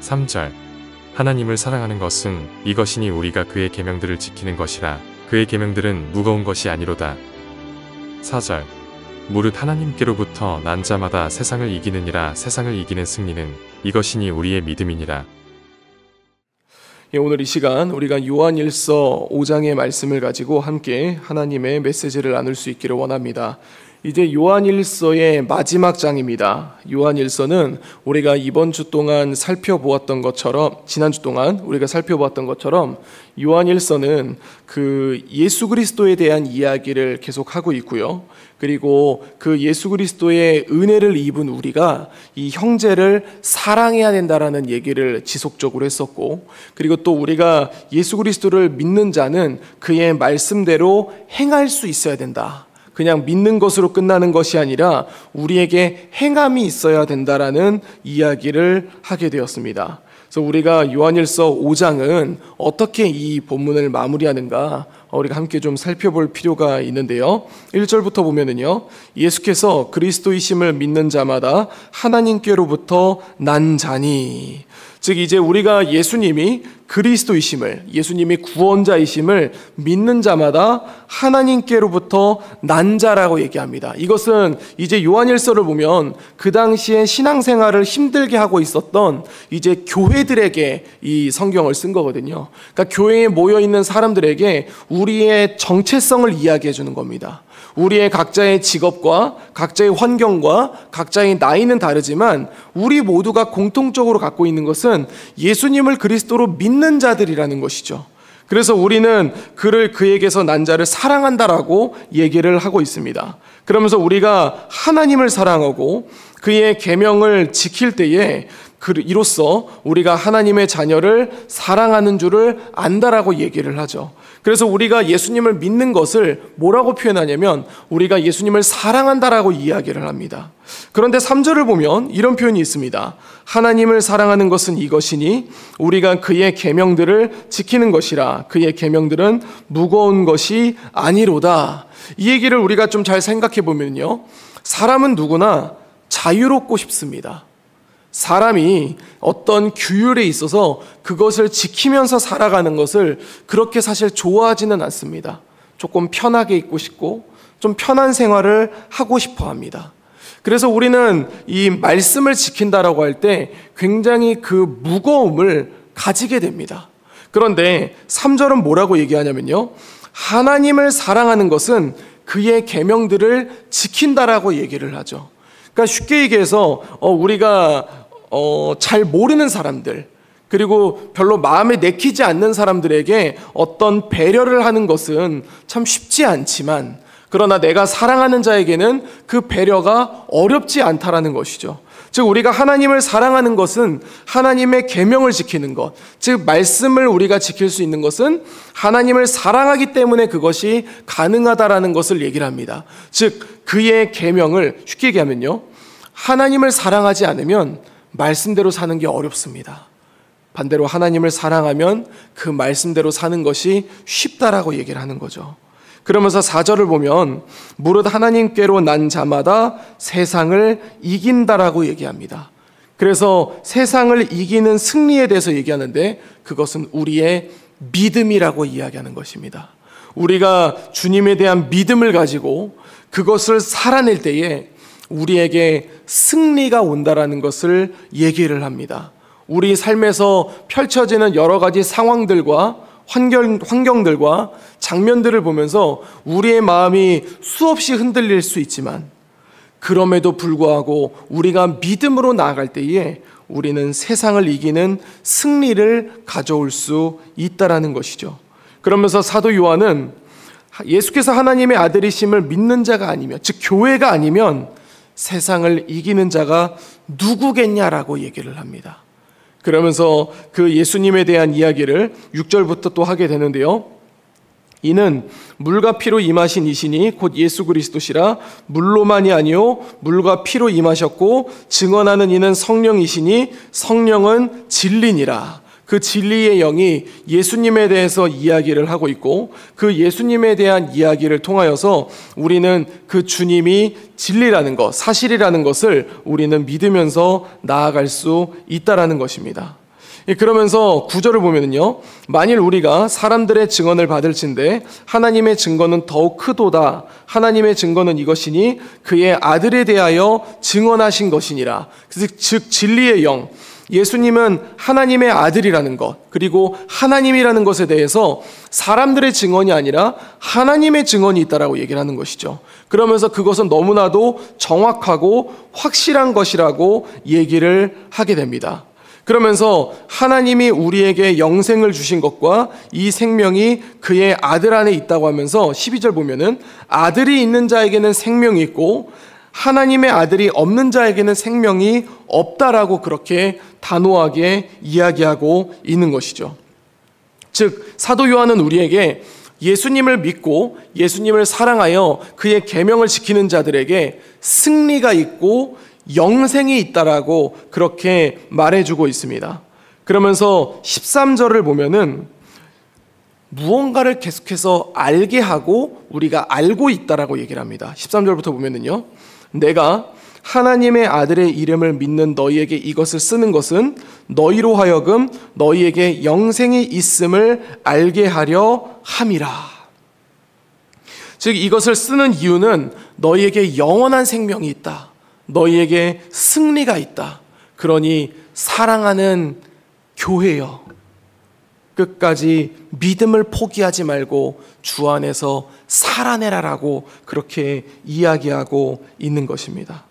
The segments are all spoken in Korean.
3절 하나님을 사랑하는 것은 이것이니 우리가 그의 계명들을 지키는 것이라 그의 계명들은 무거운 것이 아니로다. 4절 무릇 하나님께로부터 난 자마다 세상을 이기느니라 세상을 이기는 승리는 이것이니 우리의 믿음이니라. 오늘 이 시간 우리가 요한일서 5장의 말씀을 가지고 함께 하나님의 메시지를 나눌 수 있기를 원합니다. 이제 요한일서의 마지막 장입니다. 요한일서는 우리가 이번 주 동안 살펴보았던 것처럼, 지난주 동안 우리가 살펴보았던 것처럼 요한일서는 그 예수 그리스도에 대한 이야기를 계속하고 있고요. 그리고 그 예수 그리스도의 은혜를 입은 우리가 이 형제를 사랑해야 된다라는 얘기를 지속적으로 했었고, 그리고 또 우리가 예수 그리스도를 믿는 자는 그의 말씀대로 행할 수 있어야 된다. 그냥 믿는 것으로 끝나는 것이 아니라 우리에게 행함이 있어야 된다라는 이야기를 하게 되었습니다. 그래서 우리가 요한일서 5장은 어떻게 이 본문을 마무리하는가 우리가 함께 좀 살펴볼 필요가 있는데요. 1절부터 보면은요, 예수께서 그리스도이심을 믿는 자마다 하나님께로부터 난 자니, 즉 이제 우리가 예수님이 그리스도이심을, 예수님이 구원자이심을 믿는 자마다 하나님께로부터 난 자라고 얘기합니다. 이것은 이제 요한일서를 보면 그 당시에 신앙생활을 힘들게 하고 있었던 이제 교회들에게 이 성경을 쓴 거거든요. 그러니까 교회에 모여 있는 사람들에게 우리의 정체성을 이야기해 주는 겁니다. 우리의 각자의 직업과 각자의 환경과 각자의 나이는 다르지만 우리 모두가 공통적으로 갖고 있는 것은 예수님을 그리스도로 믿는 자들이라는 것이죠. 그래서 우리는 그에게서 난 자를 사랑한다라고 얘기를 하고 있습니다. 그러면서 우리가 하나님을 사랑하고 그의 계명을 지킬 때에 이로써 우리가 하나님의 자녀를 사랑하는 줄을 안다라고 얘기를 하죠. 그래서 우리가 예수님을 믿는 것을 뭐라고 표현하냐면 우리가 예수님을 사랑한다라고 이야기를 합니다. 그런데 3절을 보면 이런 표현이 있습니다. 하나님을 사랑하는 것은 이것이니 우리가 그의 계명들을 지키는 것이라 그의 계명들은 무거운 것이 아니로다. 이 얘기를 우리가 좀 잘 생각해 보면요, 사람은 누구나 자유롭고 싶습니다. 사람이 어떤 규율에 있어서 그것을 지키면서 살아가는 것을 그렇게 사실 좋아하지는 않습니다. 조금 편하게 있고 싶고 좀 편한 생활을 하고 싶어 합니다. 그래서 우리는 이 말씀을 지킨다라고 할 때 굉장히 그 무거움을 가지게 됩니다. 그런데 3절은 뭐라고 얘기하냐면요, 하나님을 사랑하는 것은 그의 계명들을 지킨다라고 얘기를 하죠. 그러니까 쉽게 얘기해서 우리가 잘 모르는 사람들, 그리고 별로 마음에 내키지 않는 사람들에게 어떤 배려를 하는 것은 참 쉽지 않지만, 그러나 내가 사랑하는 자에게는 그 배려가 어렵지 않다라는 것이죠. 즉 우리가 하나님을 사랑하는 것은 하나님의 계명을 지키는 것, 즉 말씀을 우리가 지킬 수 있는 것은 하나님을 사랑하기 때문에 그것이 가능하다라는 것을 얘기를 합니다. 즉 그의 계명을, 쉽게 얘기하면요, 하나님을 사랑하지 않으면 말씀대로 사는 게 어렵습니다. 반대로 하나님을 사랑하면 그 말씀대로 사는 것이 쉽다라고 얘기를 하는 거죠. 그러면서 4절을 보면 무릇 하나님께로 난 자마다 세상을 이긴다라고 얘기합니다. 그래서 세상을 이기는 승리에 대해서 얘기하는데 그것은 우리의 믿음이라고 이야기하는 것입니다. 우리가 주님에 대한 믿음을 가지고 그것을 살아낼 때에 우리에게 승리가 온다라는 것을 얘기를 합니다. 우리 삶에서 펼쳐지는 여러 가지 상황들과 환경들과 장면들을 보면서 우리의 마음이 수없이 흔들릴 수 있지만 그럼에도 불구하고 우리가 믿음으로 나아갈 때에 우리는 세상을 이기는 승리를 가져올 수 있다라는 것이죠. 그러면서 사도 요한은 예수께서 하나님의 아들이심을 믿는 자가 아니면, 즉 교회가 아니면 세상을 이기는 자가 누구겠냐라고 얘기를 합니다. 그러면서 그 예수님에 대한 이야기를 6절부터 또 하게 되는데요. 이는 물과 피로 임하신 이시니 곧 예수 그리스도시라. 물로만이 아니요 물과 피로 임하셨고 증언하는 이는 성령이시니 성령은 진리니라. 그 진리의 영이 예수님에 대해서 이야기를 하고 있고 그 예수님에 대한 이야기를 통하여서 우리는 그 주님이 진리라는 것, 사실이라는 것을 우리는 믿으면서 나아갈 수 있다라는 것입니다. 그러면서 9절을 보면은요, 만일 우리가 사람들의 증언을 받을진대 하나님의 증거는 더욱 크도다. 하나님의 증거는 이것이니 그의 아들에 대하여 증언하신 것이니라. 즉 진리의 영, 예수님은 하나님의 아들이라는 것, 그리고 하나님이라는 것에 대해서 사람들의 증언이 아니라 하나님의 증언이 있다라고 얘기를 하는 것이죠. 그러면서 그것은 너무나도 정확하고 확실한 것이라고 얘기를 하게 됩니다. 그러면서 하나님이 우리에게 영생을 주신 것과 이 생명이 그의 아들 안에 있다고 하면서 12절 보면은 아들이 있는 자에게는 생명이 있고 하나님의 아들이 없는 자에게는 생명이 없다라고 그렇게 단호하게 이야기하고 있는 것이죠. 즉 사도 요한은 우리에게 예수님을 믿고 예수님을 사랑하여 그의 계명을 지키는 자들에게 승리가 있고 영생이 있다라고 그렇게 말해주고 있습니다. 그러면서 13절을 보면은 무언가를 계속해서 알게 하고 우리가 알고 있다라고 얘기를 합니다. 13절부터 보면은요, 내가 하나님의 아들의 이름을 믿는 너희에게 이것을 쓰는 것은 너희로 하여금 너희에게 영생이 있음을 알게 하려 함이라. 즉 이것을 쓰는 이유는 너희에게 영원한 생명이 있다. 너희에게 승리가 있다. 그러니 사랑하는 교회여, 끝까지 믿음을 포기하지 말고 주 안에서 살아내라라고 그렇게 이야기하고 있는 것입니다.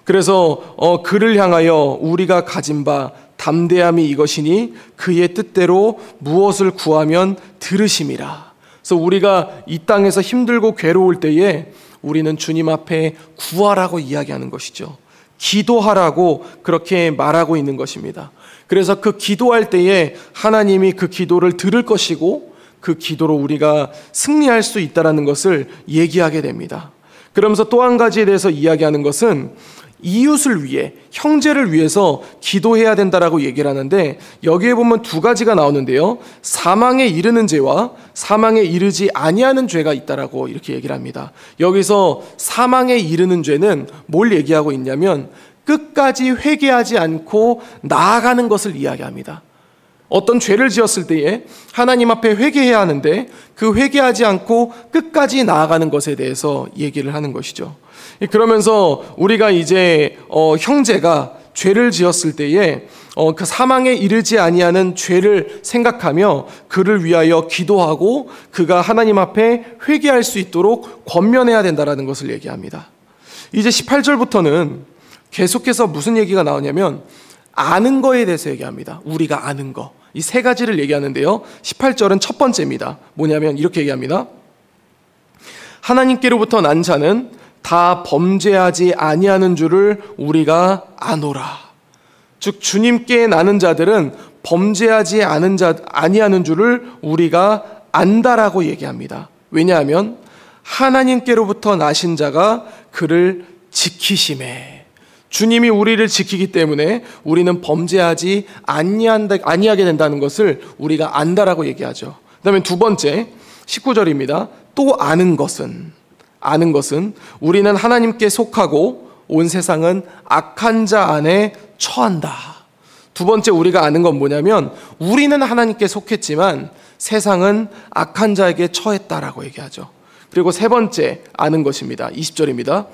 그래서 그를 향하여 우리가 가진 바 담대함이 이것이니 그의 뜻대로 무엇을 구하면 들으심이라. 그래서 우리가 이 땅에서 힘들고 괴로울 때에 우리는 주님 앞에 구하라고 이야기하는 것이죠. 기도하라고 그렇게 말하고 있는 것입니다. 그래서 그 기도할 때에 하나님이 그 기도를 들을 것이고 그 기도로 우리가 승리할 수 있다는 것을 얘기하게 됩니다. 그러면서 또 한 가지에 대해서 이야기하는 것은 이웃을 위해, 형제를 위해서 기도해야 된다라고 얘기를 하는데 여기에 보면 두 가지가 나오는데요. 사망에 이르는 죄와 사망에 이르지 아니하는 죄가 있다라고 이렇게 얘기를 합니다. 여기서 사망에 이르는 죄는 뭘 얘기하고 있냐면 끝까지 회개하지 않고 나아가는 것을 이야기합니다. 어떤 죄를 지었을 때에 하나님 앞에 회개해야 하는데 그 회개하지 않고 끝까지 나아가는 것에 대해서 얘기를 하는 것이죠. 그러면서 우리가 이제 형제가 죄를 지었을 때에 그 사망에 이르지 아니하는 죄를 생각하며 그를 위하여 기도하고 그가 하나님 앞에 회개할 수 있도록 권면해야 된다는 것을 얘기합니다. 이제 18절부터는 계속해서 무슨 얘기가 나오냐면 아는 거에 대해서 얘기합니다. 우리가 아는 거. 이 세 가지를 얘기하는데요. 18절은 첫 번째입니다. 뭐냐면 이렇게 얘기합니다. 하나님께로부터 난 자는 다 범죄하지 아니하는 줄을 우리가 아노라. 즉 주님께 나는 자들은 범죄하지 아니하는 줄을 우리가 안다라고 얘기합니다. 왜냐하면 하나님께로부터 나신 자가 그를 지키심에, 주님이 우리를 지키기 때문에 우리는 범죄하지 아니하게 된다는 것을 우리가 안다라고 얘기하죠. 그 다음에 두 번째 19절입니다. 또 아는 것은 우리는 하나님께 속하고 온 세상은 악한 자 안에 처한다. 두 번째 우리가 아는 건 뭐냐면 우리는 하나님께 속했지만 세상은 악한 자에게 처했다라고 얘기하죠. 그리고 세 번째 아는 것입니다. 20절입니다.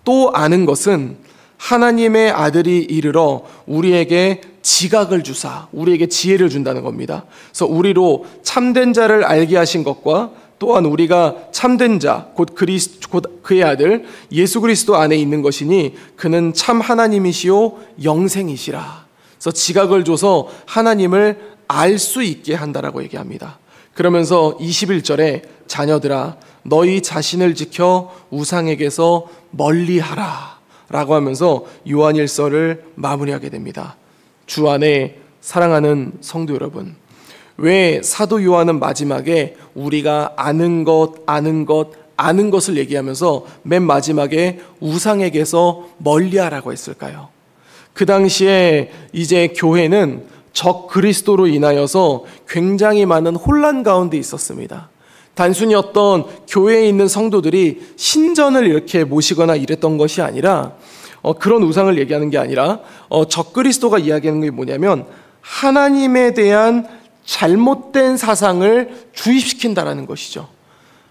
또 아는 것은 하나님의 아들이 이르러 우리에게 지각을 주사 우리에게 지혜를 준다는 겁니다. 그래서 우리로 참된 자를 알게 하신 것과 또한 우리가 참된 자, 곧 그의 아들 예수 그리스도 안에 있는 것이니 그는 참 하나님이시요 영생이시라. 그래서 지각을 줘서 하나님을 알 수 있게 한다라고 얘기합니다. 그러면서 21절에 자녀들아 너희 자신을 지켜 우상에게서 멀리하라 라고 하면서 요한일서를 마무리하게 됩니다. 주 안에 사랑하는 성도 여러분, 왜 사도 요한은 마지막에 우리가 아는 것을 얘기하면서 맨 마지막에 우상에게서 멀리하라고 했을까요? 그 당시에 이제 교회는 적 그리스도로 인하여서 굉장히 많은 혼란 가운데 있었습니다. 단순히 어떤 교회에 있는 성도들이 신전을 이렇게 모시거나 이랬던 것이 아니라 그런 우상을 얘기하는 게 아니라 적 그리스도가 이야기하는 게 뭐냐면 하나님에 대한 잘못된 사상을 주입시킨다라는 것이죠.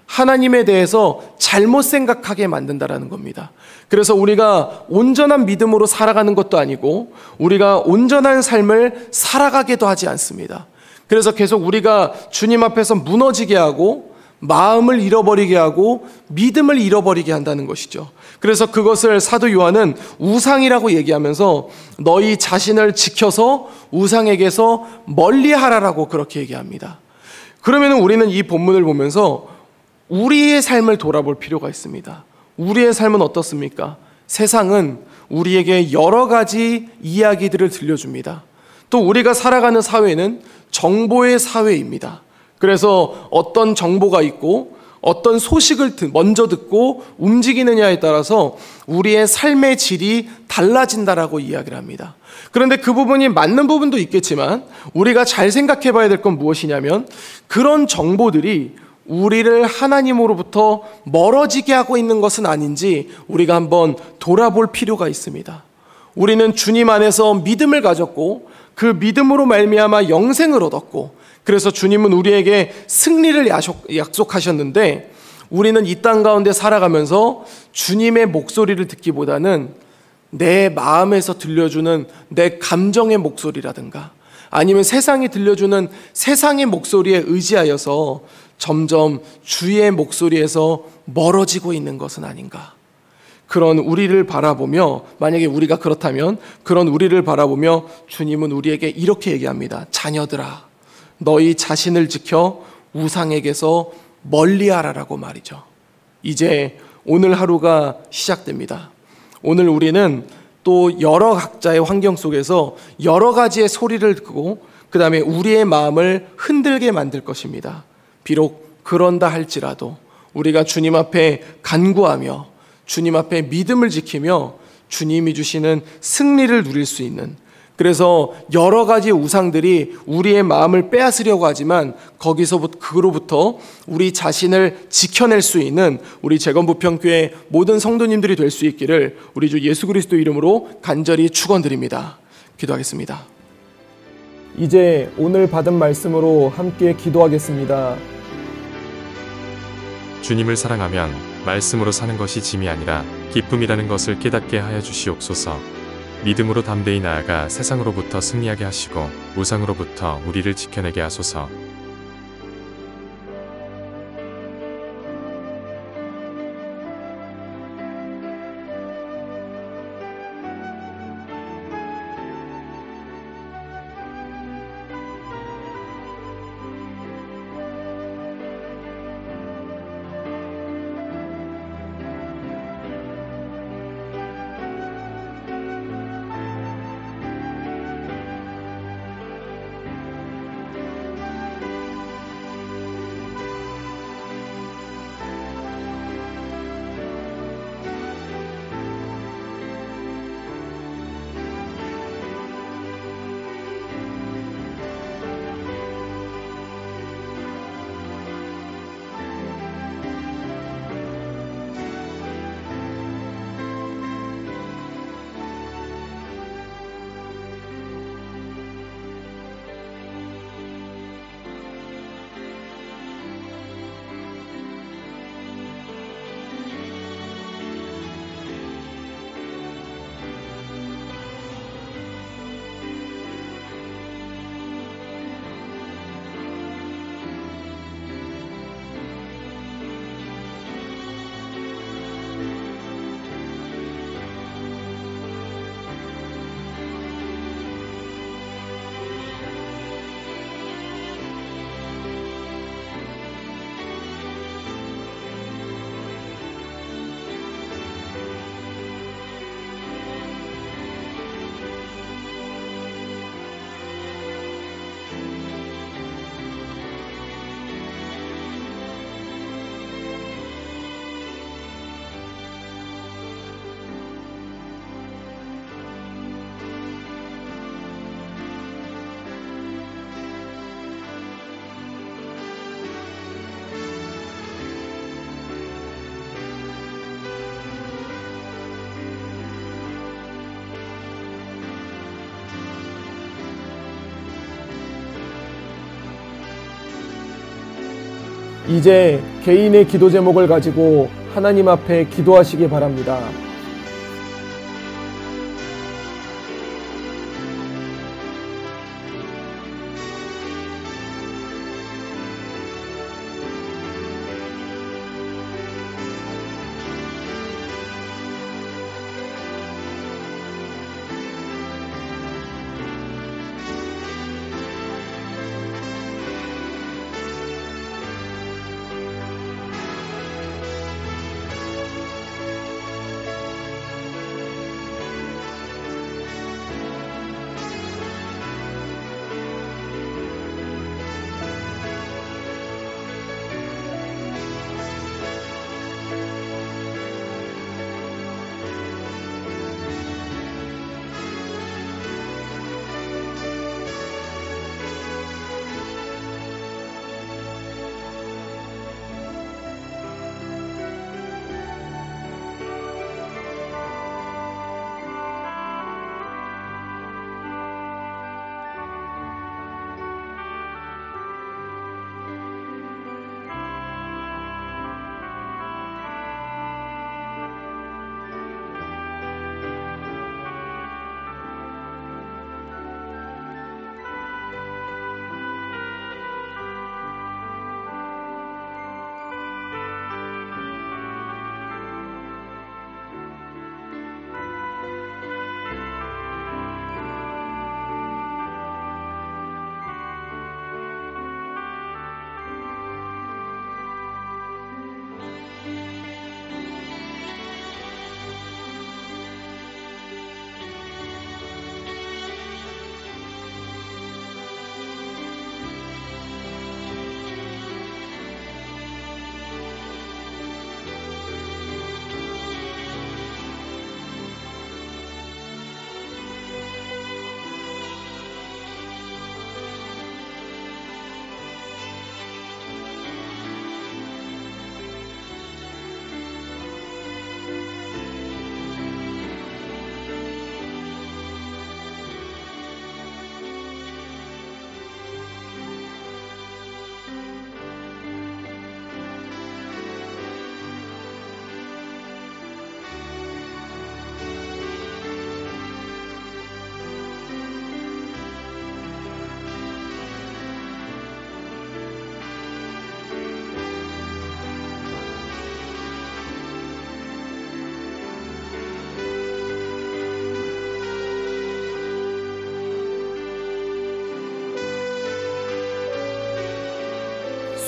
하나님에 대해서 잘못 생각하게 만든다라는 겁니다. 그래서 우리가 온전한 믿음으로 살아가는 것도 아니고 우리가 온전한 삶을 살아가게도 하지 않습니다. 그래서 계속 우리가 주님 앞에서 무너지게 하고 마음을 잃어버리게 하고 믿음을 잃어버리게 한다는 것이죠. 그래서 그것을 사도 요한은 우상이라고 얘기하면서 너희 자신을 지켜서 우상에게서 멀리하라라고 그렇게 얘기합니다. 그러면 우리는 이 본문을 보면서 우리의 삶을 돌아볼 필요가 있습니다. 우리의 삶은 어떻습니까? 세상은 우리에게 여러 가지 이야기들을 들려줍니다. 또 우리가 살아가는 사회는 정보의 사회입니다. 그래서 어떤 정보가 있고 어떤 소식을 먼저 듣고 움직이느냐에 따라서 우리의 삶의 질이 달라진다라고 이야기를 합니다. 그런데 그 부분이 맞는 부분도 있겠지만 우리가 잘 생각해 봐야 될 건 무엇이냐면 그런 정보들이 우리를 하나님으로부터 멀어지게 하고 있는 것은 아닌지 우리가 한번 돌아볼 필요가 있습니다. 우리는 주님 안에서 믿음을 가졌고 그 믿음으로 말미암아 영생을 얻었고 그래서 주님은 우리에게 승리를 약속하셨는데 우리는 이 땅 가운데 살아가면서 주님의 목소리를 듣기보다는 내 마음에서 들려주는 내 감정의 목소리라든가 아니면 세상이 들려주는 세상의 목소리에 의지하여서 점점 주의 목소리에서 멀어지고 있는 것은 아닌가. 그런 우리를 바라보며 만약에 우리가 그렇다면 그런 우리를 바라보며 주님은 우리에게 이렇게 얘기합니다. 자녀들아 너희 자신을 지켜 우상에게서 멀리하라라고 말이죠. 이제 오늘 하루가 시작됩니다. 오늘 우리는 또 여러 각자의 환경 속에서 여러 가지의 소리를 듣고 그 다음에 우리의 마음을 흔들게 만들 것입니다. 비록 그런다 할지라도 우리가 주님 앞에 간구하며 주님 앞에 믿음을 지키며 주님이 주시는 승리를 누릴 수 있는 그래서 여러 가지 우상들이 우리의 마음을 빼앗으려고 하지만 그로부터 우리 자신을 지켜낼 수 있는 우리 재건부평교회 모든 성도님들이 될 수 있기를 우리 주 예수 그리스도 이름으로 간절히 축원드립니다. 기도하겠습니다. 이제 오늘 받은 말씀으로 함께 기도하겠습니다. 주님을 사랑하면 말씀으로 사는 것이 짐이 아니라 기쁨이라는 것을 깨닫게 하여 주시옵소서. 믿음으로 담대히 나아가 세상으로부터 승리하게 하시고 우상으로부터 우리를 지켜내게 하소서. 이제 개인의 기도 제목을 가지고 하나님 앞에 기도하시기 바랍니다.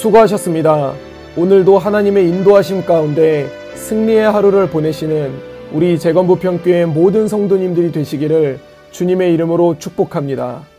수고하셨습니다. 오늘도 하나님의 인도하심 가운데 승리의 하루를 보내시는 우리 재건부평교회 모든 성도님들이 되시기를 주님의 이름으로 축복합니다.